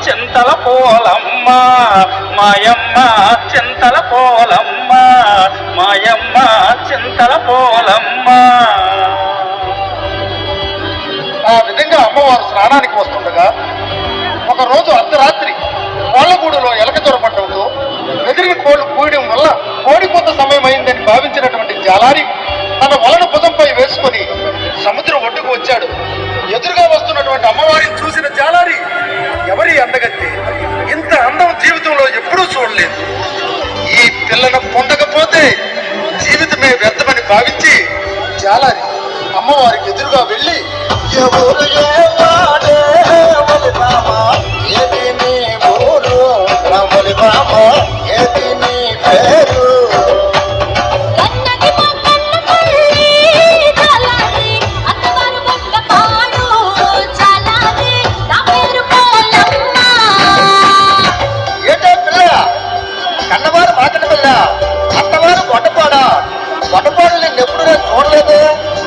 చింతల పోలమ్మ మాయమ్మ చింతల పోలమ్మ మాయమ్మ చింతల పోలమ్మ. ఆ విధంగా అమ్మవారు స్నానానికి వస్తుండగా ఒకరోజు అర్ధరాత్రి కోళ్లగూడులో ఎలక జ్వరపడటంతో ఎదిరిన కోళ్లు కూయడం వల్ల కోడిపోత సమయం అయిందని భావించినటువంటి జాలారి తన వలను భుజంపై వేసుకొని సముద్రం ఒడ్డుకు వచ్చాడు. ఎదురుగా వస్తున్నటువంటి అమ్మవారిని చూసిన జాలారి ఎవరి అందగత్తే, ఇంత అందం జీవితంలో ఎప్పుడూ చూడలేదు, ఈ పిల్లను పొందకపోతే జీవితమే వ్యర్థమని భావించి జాలారి అమ్మవారికి ఎదురుగా వెళ్ళి కన్నవారు మాకట పిల్ల అత్తవారు గొట్టపాడా గొట్టపాడు నేను ఎప్పుడు నేను చూడలేదు,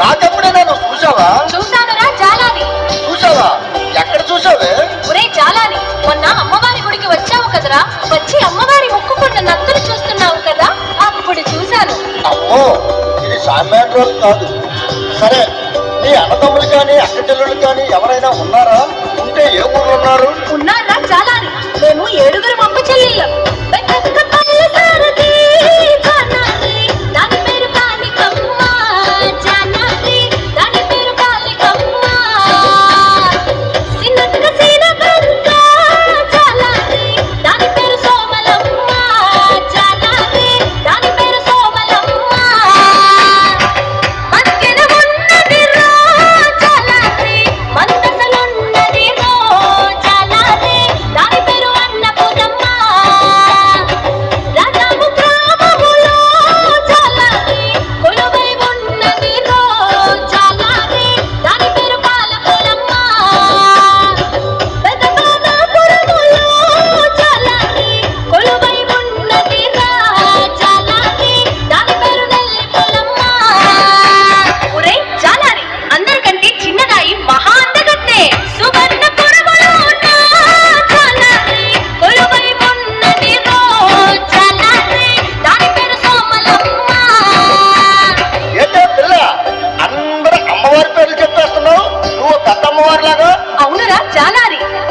నాకెప్పుడైనా నువ్వు చూసావా? చూసానురా జాలాని. చూసావా? ఎక్కడ చూసావే? ఒరే జాలాని, మొన్న అమ్మవారి గుడికి వచ్చావు కదరా, వచ్చి అమ్మవారి ముక్కుకున్న నత్తులు చూస్తున్నావు కదా, అప్పుడు చూశాను. అమ్మో, ఇది సామాన్య రోజు కాదు. సరే, నీ అన్నదమ్ములు కానీ అక్క చెల్లెళ్ళు కానీ ఎవరైనా ఉన్నారా? ఉంటే ఏ ఊరు ఉన్నారు? ఉన్నారా జాలాని, మేము 7 అక్క చెల్లెళ్ళం.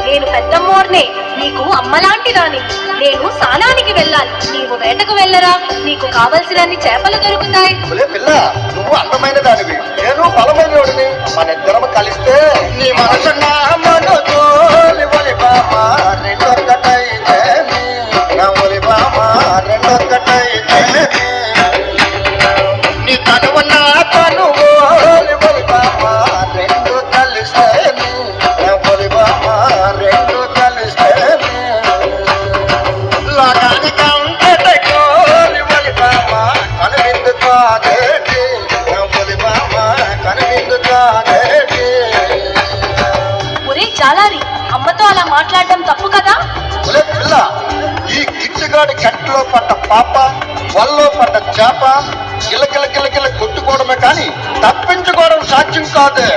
నేను పెద్దమ్మోర్నే, నీకు అమ్మలాంటి దాని. నేను స్నానానికి వెళ్ళాలి, నీవు వేటకు వెళ్ళరా, నీకు కావలసినన్ని చేపలు దొరుకుతాయి. పిల్ల, నువ్వు అందమైన దానివి, నేను బలమైన వాడిని. మన ఇద్దరం కలిస్తే నీ మనసు నా మనసు నీ తనువు నా తనువు రెండు కలిస్తే రెండు కలిస్తే లోకానికి అంతటో కనువిందు కాదేటి కనువిందు కాదేటి. ఒరే జాలారి, అమ్మతో అలా మాట్లాడడం తప్పు కదా? పిల్ల, ఈ గిచ్చుగాడి కట్లో పడ్డ పాప, వల్లో పడ్డ చేప గిలగిల గిలగిల కొట్టుకోవడమే కానీ తప్పించుకోవడం సాధ్యం కాదే.